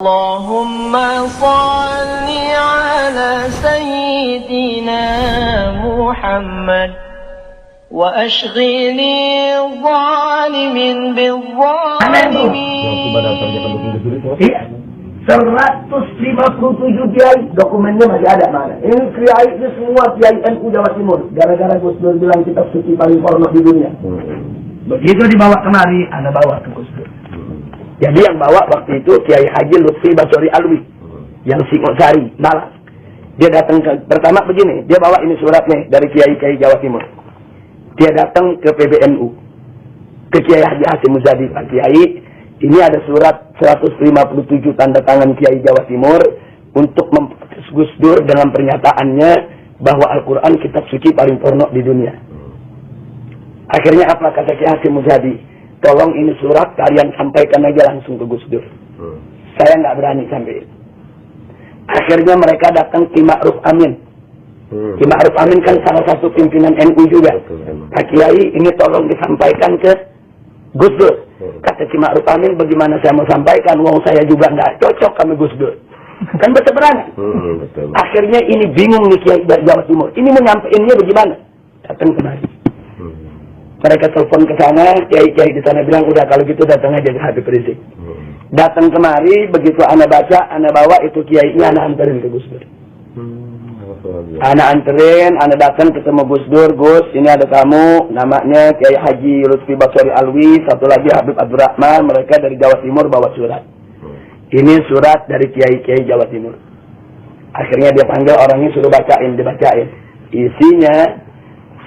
Allahumma salli ala Sayyidina Muhammad wa ashghili zalimin bil-zalimin. Iya, 157 kiai, dokumennya masih ada mana? Ini kiai itu semua kiai NU Jawa Timur. Gara-gara Gus Dur bilang kitab suci paling porno di dunia. Begitu dibawa kemari, Anda bawa ke Gus Dur. Jadi yang bawa waktu itu Kiai Haji Lutfi Basori Alwi, yang Singosari, Malang. Dia datang ke, pertama begini, dia bawa ini suratnya dari Kiai-Kiai Jawa Timur. Dia datang ke PBNU, ke Kiai Haji Hasyim Muzadi, Pak Kiai, ini ada surat 157 tanda tangan Kiai Jawa Timur untuk memprotes Gus Dur dengan pernyataannya bahwa Al-Quran kitab suci paling porno di dunia. Akhirnya apa kata Kiai Hasyim Muzadi? Tolong ini surat kalian sampaikan aja langsung ke Gus Dur. Saya nggak berani sampai. Akhirnya mereka datang Ki Ma'ruf Amin. Ki Ma'ruf Amin kan salah satu pimpinan NU juga. Pak Kiai ini tolong disampaikan ke Gus Dur. Kata Ki Ma'ruf Amin, bagaimana saya mau sampaikan? Wong saya juga nggak cocok kami Gus Dur. Kan berseberangan. Akhirnya ini bingung nih Kiai Jawa Timur. Ini mau nyampeinnya bagaimana? Datang kemari. Mereka telepon ke sana, kiai-kiai di sana bilang, udah kalau gitu datang aja ke Habib Rizik. Datang kemari, begitu anak baca, anak bawa itu kiainya, anak anterin ke Gus Dur. Anak anterin, anak datang ketemu Gus Dur, Gus, ini ada tamu, namanya Kiai Haji Lutfi Basori Alwi, satu lagi Habib Abdurrahman, mereka dari Jawa Timur bawa surat. Ini surat dari kiai-kiai Jawa Timur. Akhirnya dia panggil orangnya, suruh bacain, dibacain. Isinya,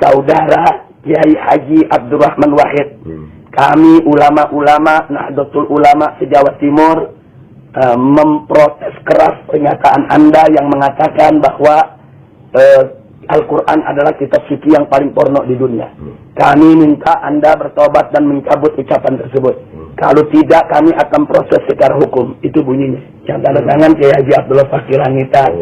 saudara Kiai Haji Abdurrahman Wahid, kami ulama-ulama Nahdlatul Ulama se-Jawa Timur memprotes keras pernyataan Anda yang mengatakan bahwa Al-Quran adalah kitab suci yang paling porno di dunia. Kami minta Anda bertobat dan mencabut ucapan tersebut. Kalau tidak, kami akan proses secara hukum. Itu bunyinya. Yang tanda tangan Kiai Haji Abdullah Fakir Langitan,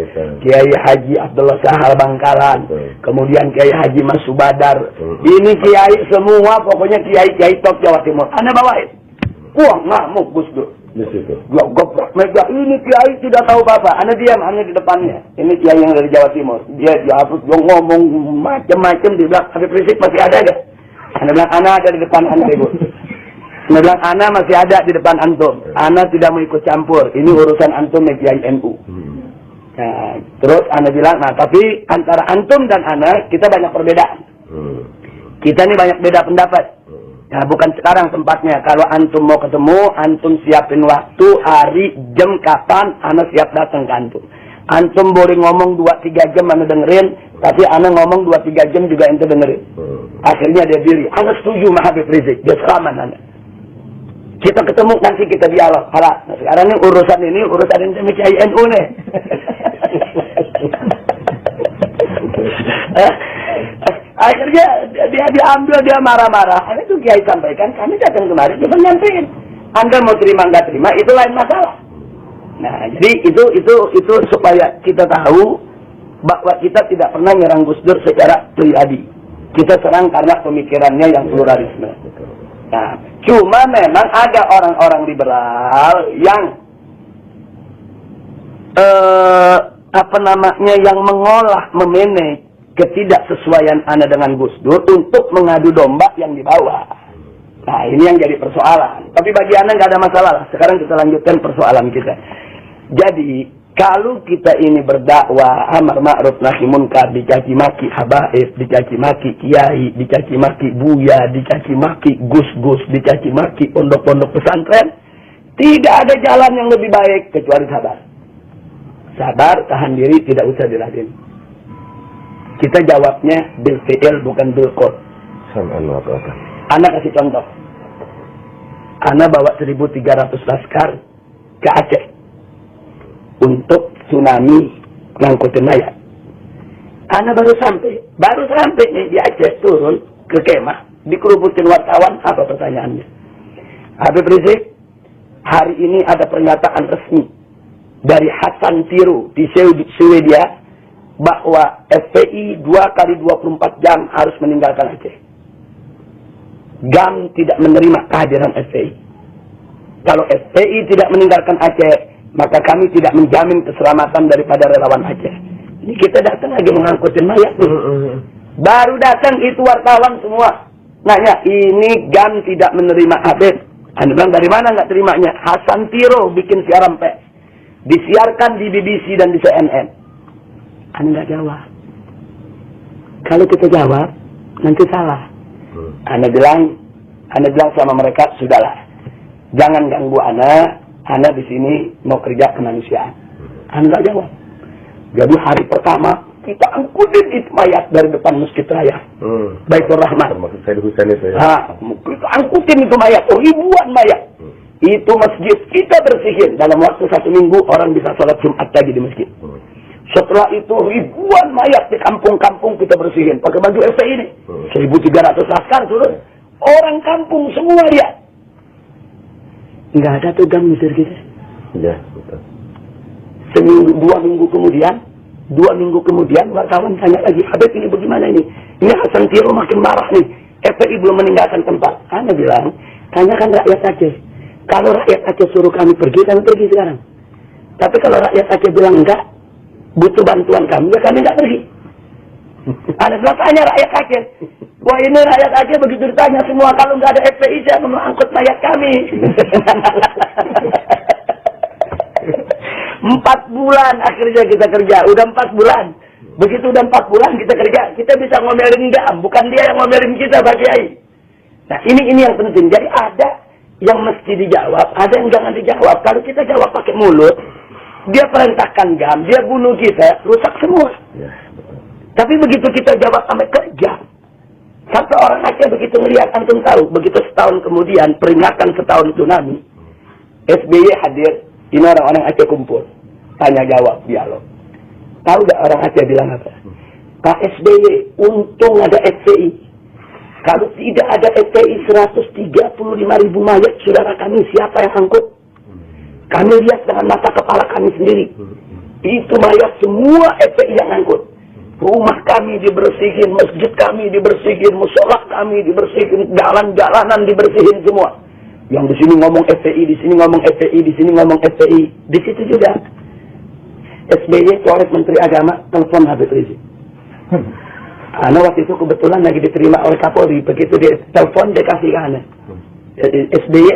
Kiai Haji Abdullah Sahal Bangkalan, kemudian Kiai Haji Mas Subadar. Ini kiai semua, pokoknya kiai-kiai top Jawa Timur. Anda bawain. Wah, ngamuk Gus Dur. Goblok mega, ini kiai tidak tahu apa-apa. Anda diam, hanya di depannya. Ini kiai yang dari Jawa Timur. Dia ngomong macam-macam. Dia bilang, Habib Rizik masih ada gak? Anda bilang, Ana ada di depan Anda, Ibu. Anda bilang, Ana masih ada di depan Antum. Ana tidak mau ikut campur. Ini urusan Antum dengan Kiai NU. Nah, terus Ana bilang, nah tapi antara Antum dan Ana, kita banyak perbedaan. Kita ini banyak beda pendapat. Nah, bukan sekarang tempatnya. Kalau Antum mau ketemu, Antum siapin waktu, hari, jam, kapan, Ana siap datang ke Antum. Antum boleh ngomong 2-3 jam Ana dengerin, tapi Ana ngomong 2-3 jam juga ente dengerin. Akhirnya dia pilih, Ana setuju sama Habib Rizik, dia selamat Ana. Kita ketemu, nanti kita dialog. Nah, sekarang ini urusan ini Kiai NU nih. Akhirnya dia diambil, dia marah-marah. Ini tuh Kiai sampaikan, kami datang kemarin, cuma nyampein. Anda mau terima nggak terima, itu lain masalah. Nah, jadi itu supaya kita tahu bahwa kita tidak pernah nyerang Gus Dur secara pribadi. Kita serang karena pemikirannya yang pluralisme. Nah, cuma memang ada orang-orang liberal yang yang mengolah, memanage ketidaksesuaian Anda dengan Gus Dur untuk mengadu domba yang dibawa. Nah, ini yang jadi persoalan. Tapi bagi Anda nggak ada masalah. Sekarang kita lanjutkan persoalan kita. Jadi, kalau kita ini berdakwah amar ma'ruf nahi munkar, dicaci maki habaib, dicaci maki kiai, dicaci maki buya, dicaci maki gus-gus, dicaci maki pondok-pondok pesantren, tidak ada jalan yang lebih baik kecuali sabar. Sabar, tahan diri, tidak usah diladen. Kita jawabnya bil fi'il bukan bil qaul. Ana kasih contoh. Ana bawa 1.300 laskar ke Aceh untuk tsunami ngangkutin mayat. Ana baru sampai nih di Aceh, turun ke kemah, dikerubutin wartawan. Apa pertanyaannya? Habib Rizik, hari ini ada pernyataan resmi dari Hasan Tiru di Swedia bahwa FPI 2x24 jam harus meninggalkan Aceh. GAM tidak menerima kehadiran FPI. Kalau FPI tidak meninggalkan Aceh, maka kami tidak menjamin keselamatan daripada relawan Aceh. Ini kita datang lagi mengangkutin mayat nih. Baru datang itu wartawan semua nanya, ini GAM tidak menerima Habib. Anda bilang dari mana nggak terimanya? Hasan Tiro bikin siaran pers, disiarkan di BBC dan di CNN. Anda nggak jawab. Kalau kita jawab nanti salah. Anda bilang sama mereka, sudahlah, jangan ganggu Anda di sini mau kerja kemanusiaan. Anda nggak jawab. Jadi hari pertama kita angkutin itu mayat dari depan Masjid Raya Baitur Rahman. Maksud saya di Husain itu ya? Kita angkutin itu mayat, ribuan mayat. Itu masjid kita bersihin. Dalam waktu 1 minggu orang bisa sholat Jumat lagi di masjid. Setelah itu ribuan mayat di kampung-kampung kita bersihin. Pakai baju FPI ini. 1.300 laskar turun. Orang kampung semua ya. Nggak ada tuh GAM misir kita. Iya, betul. Seminggu, 2 minggu kemudian wartawan tanya lagi, Habib ini bagaimana ini? Ini Hasan Tiro makin marah nih. FPI belum meninggalkan tempat. Anda bilang, tanyakan rakyat Aceh. Kalau rakyat Aceh suruh kami pergi sekarang. Tapi kalau rakyat Aceh bilang enggak, butuh bantuan kami, ya kami enggak pergi. Anda bilang, tanya rakyat Aceh. Wah, ini rakyat Aceh begitu ditanya semua, kalau enggak ada FPI saya mau angkut mayat kami. 4 bulan akhirnya kita kerja. Udah 4 bulan. Begitu udah 4 bulan kita kerja, kita bisa ngomelin GAM. Bukan dia yang ngomelin kita, Pak Kiai. Nah, ini yang penting. Jadi ada yang mesti dijawab, ada yang jangan dijawab. Kalau kita jawab pakai mulut, dia perintahkan GAM, dia bunuh kita, rusak semua. Ya, tapi begitu kita jawab sampai kerja, sampai orang Aceh begitu melihat, antum tahu, begitu setahun kemudian, peringatan setahun tsunami, SBY hadir. Ini orang-orang Aceh kumpul. Tanya jawab, dialog. Tahu gak orang Aceh bilang apa? Pak SBY, untung ada FPI. Kalau tidak ada FPI, 135.000 mayat saudara kami, siapa yang angkut? Kami lihat dengan mata kepala kami sendiri. Itu mayat semua FPI yang angkut. Rumah kami dibersihin, masjid kami dibersihin, musola kami dibersihin, jalan-jalanan dibersihin semua. Yang di sini ngomong FPI, di sini ngomong FPI, di sini ngomong FPI. Di situ juga SBY coret Menteri Agama, telepon Habib Rizik. Ana waktu itu kebetulan lagi diterima oleh Kapolri. Begitu dia telepon, dia kasih ke Ana. SBY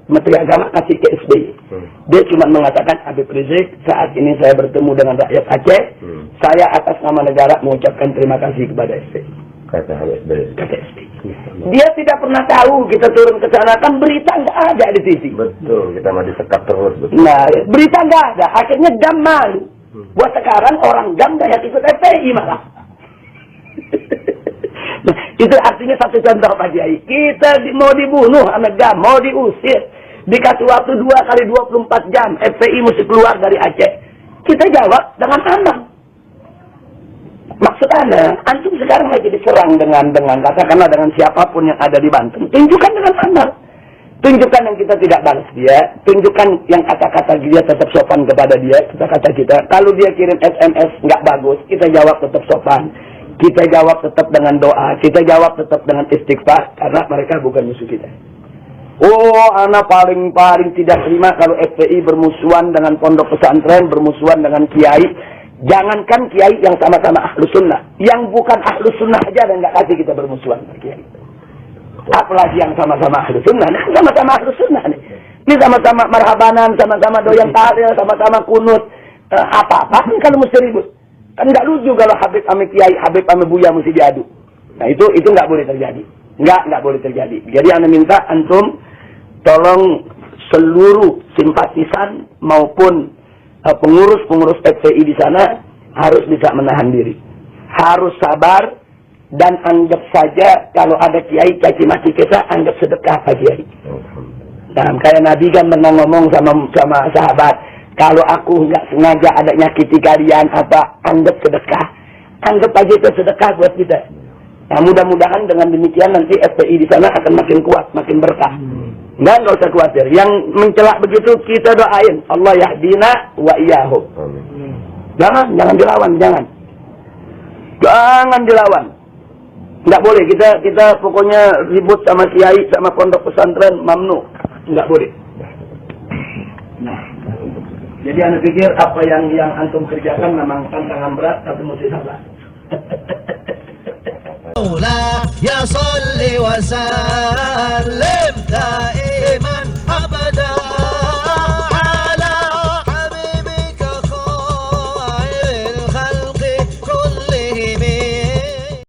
Menteri Agama kasih ke SBY. Dia cuma mengatakan, Habib Rizik, saat ini saya bertemu dengan rakyat Aceh. Saya atas nama negara mengucapkan terima kasih kepada SBY. Kata SBY. Dia tidak pernah tahu kita turun ke sana, kan berita nggak ada di TV. Betul, kita mah disekap terus. Betul. Nah, berita nggak ada, akhirnya GAM malu. Buat sekarang orang GAM nggak ikut FPI malah. Nah, itu artinya satu contoh Pak Kiai. Kita mau dibunuh sama GAM, mau diusir, dikasih waktu 2x24 jam, FPI mesti keluar dari Aceh. Kita jawab dengan aman. Maksud Anda, antum sekarang lagi diserang dengan katakanlah dengan siapapun yang ada di Banten. Tunjukkan dengan amal. Tunjukkan yang kita tidak balas dia. Tunjukkan yang kata-kata dia tetap sopan kepada dia. Kata-kata kita. Kalau dia kirim SMS nggak bagus, kita jawab tetap sopan. Kita jawab tetap dengan doa. Kita jawab tetap dengan istighfar. Karena mereka bukan musuh kita. Oh, anak paling tidak terima kalau FPI bermusuhan dengan pondok pesantren, bermusuhan dengan kiai. Jangankan kiai yang sama-sama ahlu sunnah, yang bukan ahlu sunnah aja dan nggak kasih kita bermusuhan kiai. Apalagi yang sama-sama ahlu sunnah, nah, sama-sama ahlu sunnah nih. Ini sama-sama marhabanan, sama-sama doyan tahlil, sama-sama kunut, apa-apa kalau mesti ribut. Kan nggak lucu kalau Habib ame kiai, Habib ame buya mesti diadu. Nah itu nggak boleh terjadi, nggak boleh terjadi. Jadi anda minta antum tolong seluruh simpatisan maupun pengurus FPI di sana harus bisa menahan diri, harus sabar dan anggap saja kalau ada kiai caci maki kita anggap sedekah Pak Kiai. Nah, kayak Nabi kan pernah ngomong sama sahabat, kalau aku nggak sengaja ada nyakiti kalian anggap sedekah, anggap aja itu sedekah buat kita. Nah, mudah-mudahan dengan demikian nanti FPI di sana akan makin kuat, makin berkah. Nggak usah khawatir. Yang mencelak begitu kita doain. Allah yahdina wa iyyahum. Jangan dilawan, jangan. Jangan dilawan. Nggak boleh. Kita pokoknya ribut sama kiai, sama pondok pesantren, mamnu. Nggak boleh. Nah. Jadi anda pikir apa yang antum kerjakan memang tantangan berat, tapi mesti sabar. Ya salli wa sallim